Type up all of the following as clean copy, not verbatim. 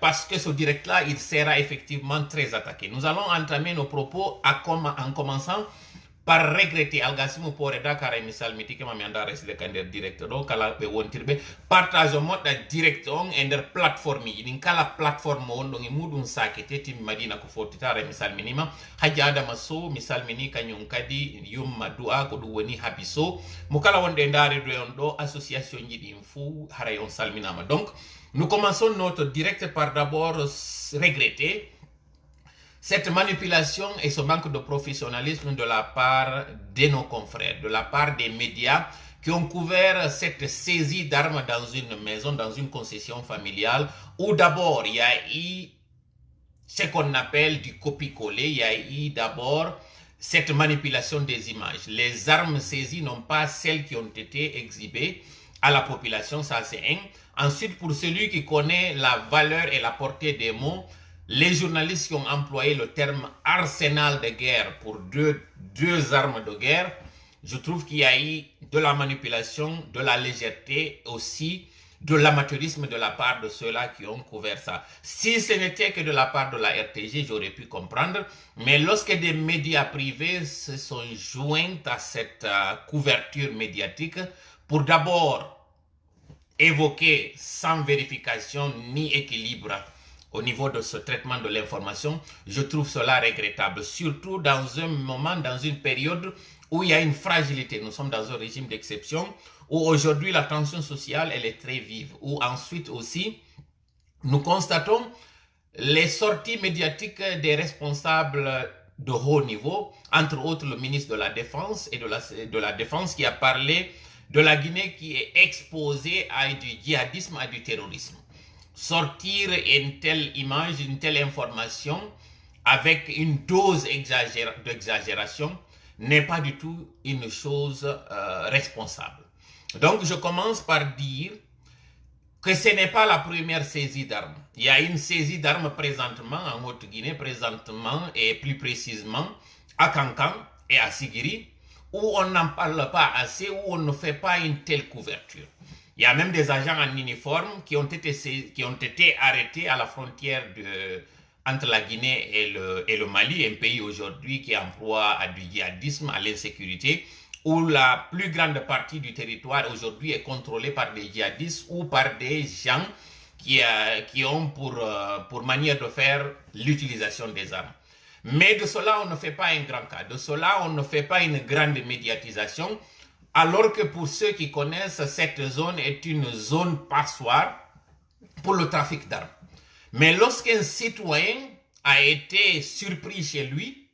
parce que ce direct-là, il sera effectivement très attaqué. Nous allons entamer nos propos en commençant par regretter algasimo pore da kara misal mitike ma mi anda reside kander direct do kala be wontirbe partage modda direct on e der plateforme yi din kala plateforme on do ngi mudun sakete tim madina ko fotitare misal minima haja adama so misal mini kanyum kadi yumma du'a ko du woni habiso mo kala wonde ndare do on do association yi din fu haray on salminama. Donc nous commençons notre direct par d'abord regretter cette manipulation et ce manque de professionnalisme de la part de nos confrères, de la part des médias qui ont couvert cette saisie d'armes dans une maison, dans une concession familiale, où d'abord il y a eu ce qu'on appelle du copie-coller, il y a eu d'abord cette manipulation des images. Les armes saisies n'ont pas celles qui ont été exhibées à la population, ça c'est un. Ensuite, pour celui qui connaît la valeur et la portée des mots, les journalistes qui ont employé le terme arsenal de guerre pour deux armes de guerre, je trouve qu'il y a eu de la manipulation, de la légèreté, aussi de l'amateurisme de la part de ceux-là qui ont couvert ça. Si ce n'était que de la part de la RTG, j'aurais pu comprendre, mais lorsque des médias privés se sont joints à cette couverture médiatique pour d'abord évoquer sans vérification ni équilibre au niveau de ce traitement de l'information, je trouve cela regrettable, surtout dans un moment, dans une période où il y a une fragilité. Nous sommes dans un régime d'exception, où aujourd'hui la tension sociale, elle est très vive, où ensuite aussi, nous constatons les sorties médiatiques des responsables de haut niveau, entre autres le ministre de la Défense et de la Défense qui a parlé de la Guinée qui est exposée à du djihadisme, à du terrorisme. Sortir une telle image, une telle information avec une dose d'exagération n'est pas du tout une chose responsable. Donc je commence par dire que ce n'est pas la première saisie d'armes. Il y a une saisie d'armes présentement en Haute-Guinée, présentement et plus précisément à Kankan et à Sigiri, où on n'en parle pas assez, où on ne fait pas une telle couverture. Il y a même des agents en uniforme qui ont été arrêtés à la frontière entre la Guinée et le Mali, un pays aujourd'hui qui est en proie à du djihadisme, à l'insécurité, où la plus grande partie du territoire aujourd'hui est contrôlée par des djihadistes ou par des gens qui ont pour manière de faire l'utilisation des armes. Mais de cela, on ne fait pas un grand cas. De cela, on ne fait pas une grande médiatisation. Alors que pour ceux qui connaissent, cette zone est une zone passoire pour le trafic d'armes. Mais lorsqu'un citoyen a été surpris chez lui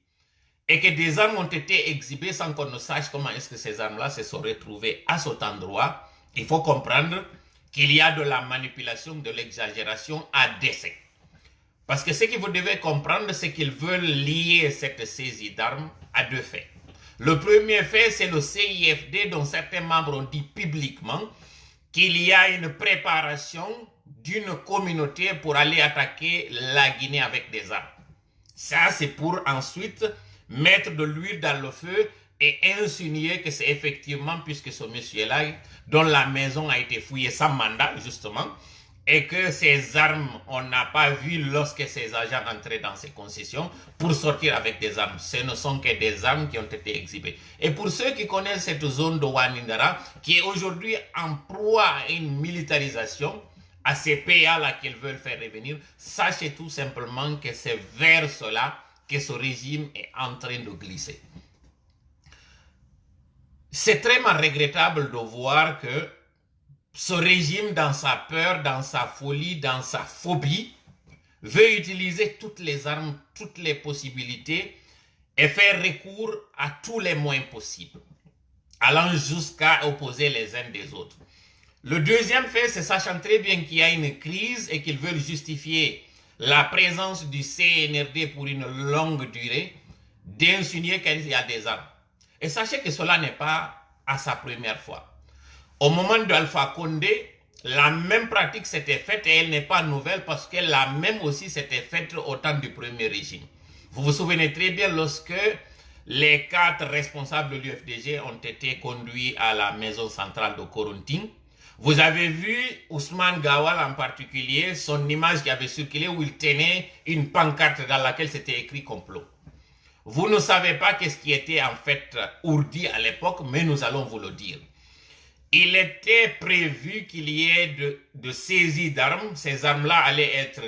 et que des armes ont été exhibées sans qu'on ne sache comment est-ce que ces armes-là se sont retrouvées à cet endroit, il faut comprendre qu'il y a de la manipulation, de l'exagération à dessein. Parce que ce que vous devez comprendre, c'est qu'ils veulent lier cette saisie d'armes à deux faits. Le premier fait, c'est le CIFD dont certains membres ont dit publiquement qu'il y a une préparation d'une communauté pour aller attaquer la Guinée avec des armes. Ça, c'est pour ensuite mettre de l'huile dans le feu et insinuer que c'est effectivement, puisque ce monsieur-là, dont la maison a été fouillée sans mandat, justement, et que ces armes, on n'a pas vu lorsque ces agents entraient dans ces concessions pour sortir avec des armes. Ce ne sont que des armes qui ont été exhibées. Et pour ceux qui connaissent cette zone de Wanindara, qui est aujourd'hui en proie à une militarisation, à ces PA-là qu'ils veulent faire revenir, sachez tout simplement que c'est vers cela que ce régime est en train de glisser. C'est très regrettable de voir que ce régime, dans sa peur, dans sa folie, dans sa phobie, veut utiliser toutes les armes, toutes les possibilités et faire recours à tous les moyens possibles, allant jusqu'à opposer les uns des autres. Le deuxième fait, c'est sachant très bien qu'il y a une crise et qu'ils veulent justifier la présence du CNRD pour une longue durée, d'insinuer qu'il y a des armes. Et sachez que cela n'est pas à sa première fois. Au moment d'Alpha Condé, la même pratique s'était faite et elle n'est pas nouvelle parce que la même aussi s'était faite au temps du premier régime. Vous vous souvenez très bien lorsque les 4 responsables de l'UFDG ont été conduits à la maison centrale de Coronting, Vous avez vu Ousmane Gawal en particulier, son image qui avait circulé où il tenait une pancarte dans laquelle c'était écrit complot. Vous ne savez pas qu'est-ce qui était en fait ourdi à l'époque, mais nous allons vous le dire. Il était prévu qu'il y ait de saisies d'armes. Ces armes-là allaient être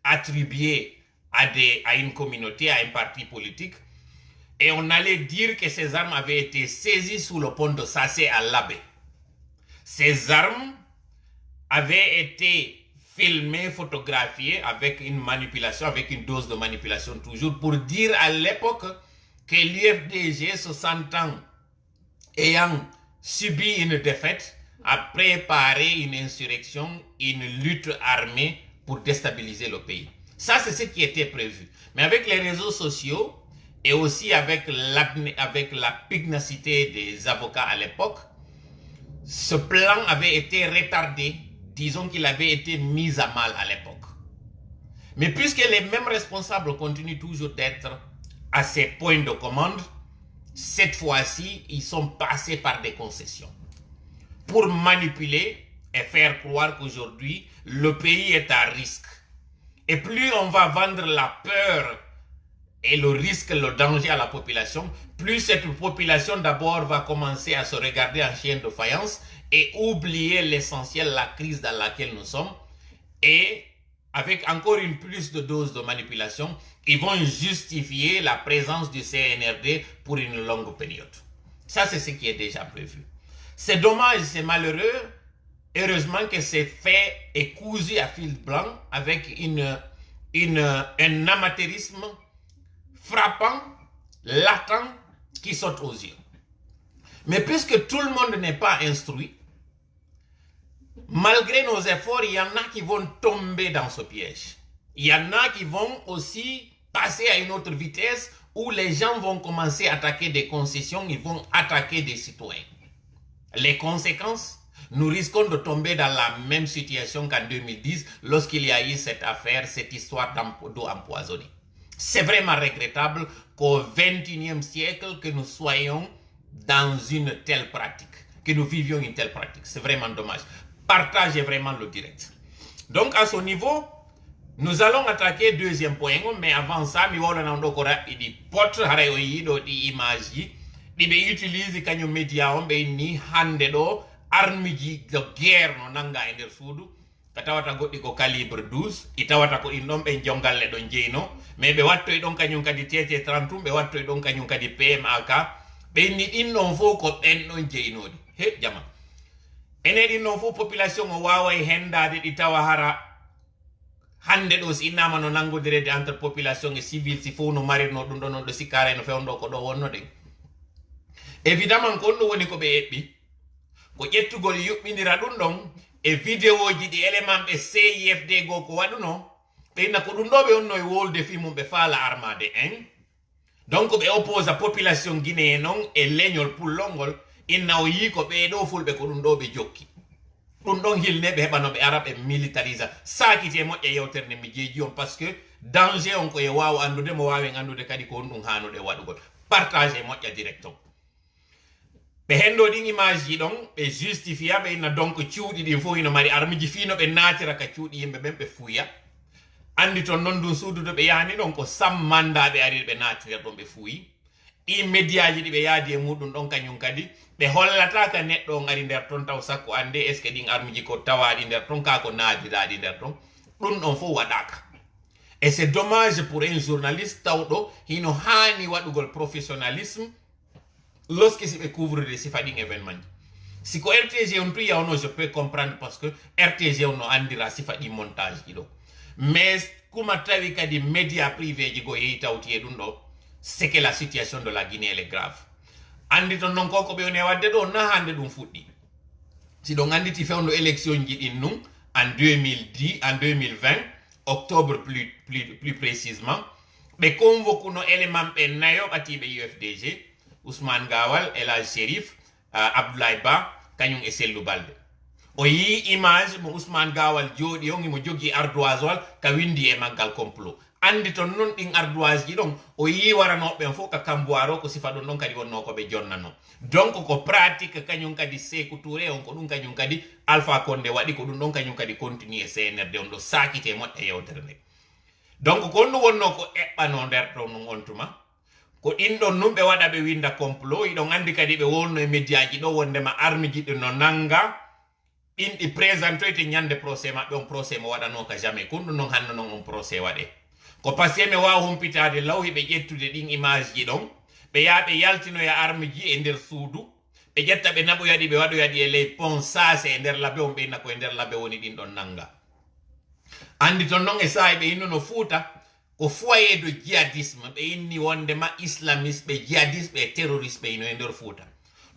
attribuées à une communauté, à un parti politique. Et on allait dire que ces armes avaient été saisies sous le pont de Sassé à Labé. Ces armes avaient été filmées, photographiées avec une manipulation, avec une dose de manipulation toujours, pour dire à l'époque que l'UFDG, se sentant ayant subi une défaite, a préparé une insurrection, une lutte armée pour déstabiliser le pays. Ça, c'est ce qui était prévu. Mais avec les réseaux sociaux et aussi avec la pugnacité des avocats à l'époque, ce plan avait été retardé. Disons qu'il avait été mis à mal à l'époque. Mais puisque les mêmes responsables continuent toujours d'être à ces points de commande, cette fois-ci, ils sont passés par des concessions pour manipuler et faire croire qu'aujourd'hui, le pays est à risque. Et plus on va vendre la peur et le risque, le danger à la population, plus cette population d'abord va commencer à se regarder en chien de faïence et oublier l'essentiel, la crise dans laquelle nous sommes. Et avec encore une plus de dose de manipulation, ils vont justifier la présence du CNRD pour une longue période. Ça, c'est ce qui est déjà prévu. C'est dommage, c'est malheureux. Heureusement que c'est fait et cousu à fil blanc avec un amateurisme frappant, latent, qui saute aux yeux. Mais puisque tout le monde n'est pas instruit, malgré nos efforts, il y en a qui vont tomber dans ce piège. Il y en a qui vont aussi passer à une autre vitesse où les gens vont commencer à attaquer des concessions, ils vont attaquer des citoyens. Les conséquences, nous risquons de tomber dans la même situation qu'en 2010 lorsqu'il y a eu cette affaire, cette histoire d'eau empoisonnée. C'est vraiment regrettable qu'au XXIe siècle, que nous soyons dans une telle pratique, que nous vivions une telle pratique. C'est vraiment dommage. Partagez vraiment le direct. Donc à ce niveau, nous allons attaquer deuxième point, mais avant ça, nous allons di potre di image di utilise kanyo media on be ni hande do armiji de guerre no nanga e der suudu katawata goddi ko calibre 12 itawata ko indom be jongalle do jeeno mais be watto don kanyum kadi TT 30 be watto don kanyum kadi PMAK be ni innon fo ko ben don jeenodi he jama ene innon fo population o wawa e hendade di tawa hara hande do si inama no nangodire entre population e civil si fo no marino dum don do sikare no fewndo ko do wonno de évidemment ko no woni ko be ebbi ko ƴettugol yuɓɓindira ɗum ɗon e vidéo ji ɗi élément ɓe CIFD go ko waɗuno ɓeyna ko ɗum ɗo ɓe onno e wolde fi mum ɓe faala armade en donc ɓe oppose population guinéen noon e leñol pullolngol inna o yi ko ɓeeɗo fulɓe ko ɗum ɗo ɓe jokki ɗum ɗon hilne ɓe heɓano ɓe ara ɓe militarisa sakite moƴƴe yewtere mi jeeji on par ce que danger on koye wawa andude mo wawen andude kadi ko on ɗum hanude waɗugol partage moƴƴa direct on ɓe hendo ɗin image ji ɗon ɓe justifia ɓe inna donc cuuɗi ɗin fof ino mari armiji fino ɓe natira ka cuuɗi yimɓe ɓen ɓe fuuya andi toon noon ɗum suudude ɓe yahani ɗon ko sammandaɓe ari ɓe natira ɗon ɓe fuuyi ɗi médiaji ɗi ɓe yaadi e muɗum ɗon kañum kadi ɓe hollata ka neɗɗo on ari nder toon taw sakko ande est ce que ɗin armiji ko tawaɗi nder toon ka ko naadiraɗi nder toon ɗum ɗon fof waɗaka et c'est dommage pour un journaliste tawɗo hino hani waɗugol professionnalisme lorsque si ɓe couvre de si faɗin événement si ko RTG on tu yawno je peux comprendre parce que RTG on no andira si faɗi montage ji ɗo mais kuma tawi kadi média privé ji go yehi tawti e ɗum ɗo c'est que la situation de la Guinée elle est grave andi ton non ko ɓe woni e wadde ɗo na hande ɗum fuɗɗi si ɗon anditi fewndo élection ji ɗin nun en 2020 octobre plus précisément ɓe convoqueno élément ɓe nayo ɓatiɓe UFDG Ousmane Gawal, El Hadj Chérif, Abdoulaye Ba, kañum e Sellou Balde o yi image mo Ousmane Gawal jodi on mo jogi ardoise wal ka windi e maggal complot andi ton non ɗin ardoise ji ɗon o yi waranoɓe fof ka kamboiro ko sifa ɗum ɗon kadi wonno ko ɓe jonnano donc ko pratique kañum kadi Sékou Touré on ko ɗum kañum kadi Alpha Condé waɗi ko ɗum ɗon kañum kadi continue CNRD on ɗo sakite moƴƴe yewtere nde donc ko ɗum wonno ko eɓɓano nder ɗon ɗum on tuma ko ɗin ɗon nun ɓe waɗa ɓe winda complot iɗon andi kadi ɓe wonno e média ji ɗo wondema arme ji ɗi no nanga ɗin ɗi présentoyte ñande procès maɓɓe on procès mo waɗano ka jamais kon ɗum noon hande noon on procès waɗe ko par ce que mi wawa humpitade law hiɓe ƴettude ɗin image ji ɗon ɓe yaha ɓe yaltinoya arme ji e nder suudu ɓe ƴetta ɓe naɓoyaɗi ɓe waɗoyaɗi e ley pont sase e nder labbe on ɓeyna ko e nder labbe woni ɗin ɗon nanga andi ton noon e sahi ɓe innuno Fouta ko foyer de djihadisme ɓe inni wondema islamiste ɓe djihadiste ɓe terroriste ɓe ino e nder Fouta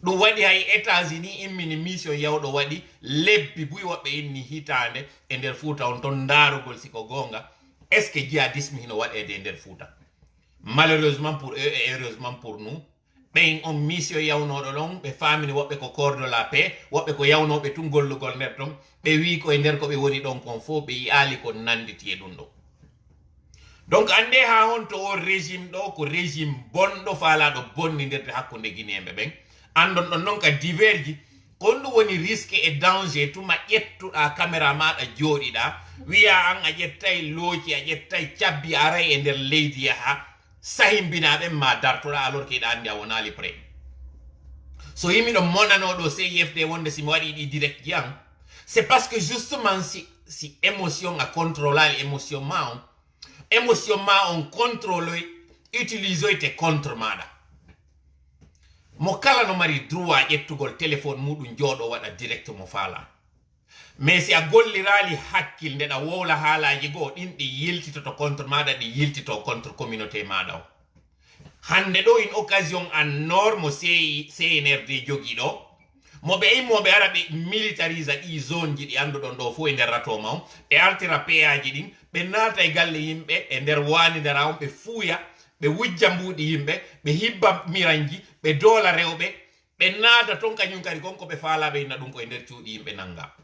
ɗum waɗi hay États-Unis immini mission yawɗo waɗi lebbi buy woɓɓe inni hitande e nder Fouta on ton darugol siko gonga est ce que djihadisme hino waɗede e nder Fouta malheureusement pour eux et heureusement pour nous ɓen on mission yawnoɗo ɗon ɓe famini woɓɓe ko corps de la paix woɓɓe ko yawnoɓe tun gollugol nder ton ɓe wi ko e nder ko ɓe woni ɗon kon fof ɓe yi'ali ko nanditi e ɗum ɗo donc ande ha honto o régime ɗo ko régime bonɗo faalaɗo bonnidirde hakkude guinéɓe ɓen andon ɗon noon ka diverji kon ɗum woni risque et danger tuma ƴettuɗa caméra maɗa jooɗiɗa wiya an a ƴettay looci a ƴettay cabbi a aray e nder leydi yaha sahimbinaɓen ma dartoɗa alors que iɗa andi a wonali prêt so yimiɗo monanoɗo CIFD wonde simi waɗi ɗi direct ji an c'est parce que justement si émotion a contrôlali émotion ma on contrôle utilisoyte contre maɗa mo kala no mari droit ƴettugol téléphone muɗum jooɗo waɗa direct mo faala mais si a gollirali hakkil ndeɗa wowla haalaji goo ɗin ɗi yiltitoto contre maɗa ɗi yiltito contre communauté maɗa o hande ɗo une occasion en or mo CNRD jogi ɗo moɓe immoɓe ara ɓe militarise ɗi zone ji ɗi anduɗon ɗo fof e nder ratoma on ɓe artira péaji ɗin ɓe naata e galle yimɓe e nder wanidara on ɓe fuuya ɓe wujja mbuuɗi yimɓe ɓe hibba miranji ɓe doola rewɓe ɓe naata ton kañum kadi konko ɓe faalaɓe inna ɗum ko e nder cuuɗi yimɓe nanga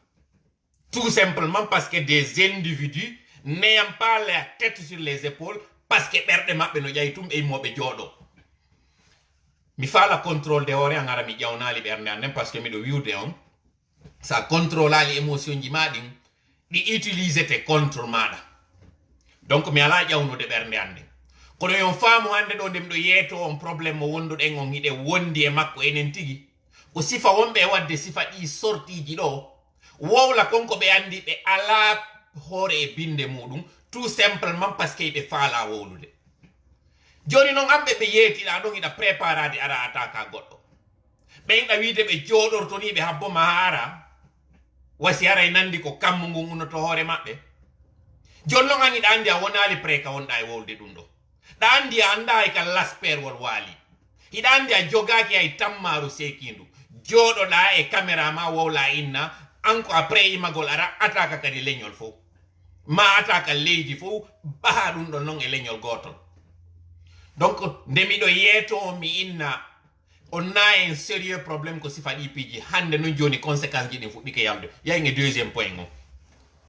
tout simplement parce que des individus n'ayant pas la tête sur les épaules parce que ɓerɗe maɓɓe no ƴayi tum ɓe immoɓe jooɗo mi faala contrôle de hoore an ara mi ƴawnali ɓernde an nden parce que miɗo wiwde on sa contrôlali émotion ji ma ɗin ɗi utilisete contre maɗa donc mi ala ƴawnude ɓernde an nden kono yon faamu hande ɗo nde miɗo yeeto on probléme mo wonduɗen on hiɗe wondi e makko enen tigi ko sifa wonɓe e wadde sifa ɗi sortiji ɗo wowla konko ɓe andi ɓe ala hoore e binde muɗum tout simplement parce que ɓe faala wowlude joni noon amɓe ɓe yeetiɗa ɗon iɗa préparade ara ataka goɗɗo ɓen ɗa wiide ɓe jooɗortoniɓe habboma haara wasi ara e nandi ko kammu ngun unoto hoore maɓɓe joni noon an iɗa andi a wonali pré ka wonɗa e wowlude ɗum ɗo ɗa andi a anda e ka lasperwol waali hiɗa andi a jogaki hay tammaru sekindu jooɗoɗa e caméra ma wowla inna anko après imagol ara ataka kadi leñol fof ma ataka leydi fof baha ɗum ɗon noon e leñol gotol donc nde miɗo yeeto mi inna on na en sérieux probléme ko sifa ɗi piiji hande noon joni conséquence ji ɗin fuɗɗike yalde yayge deuxiéme point o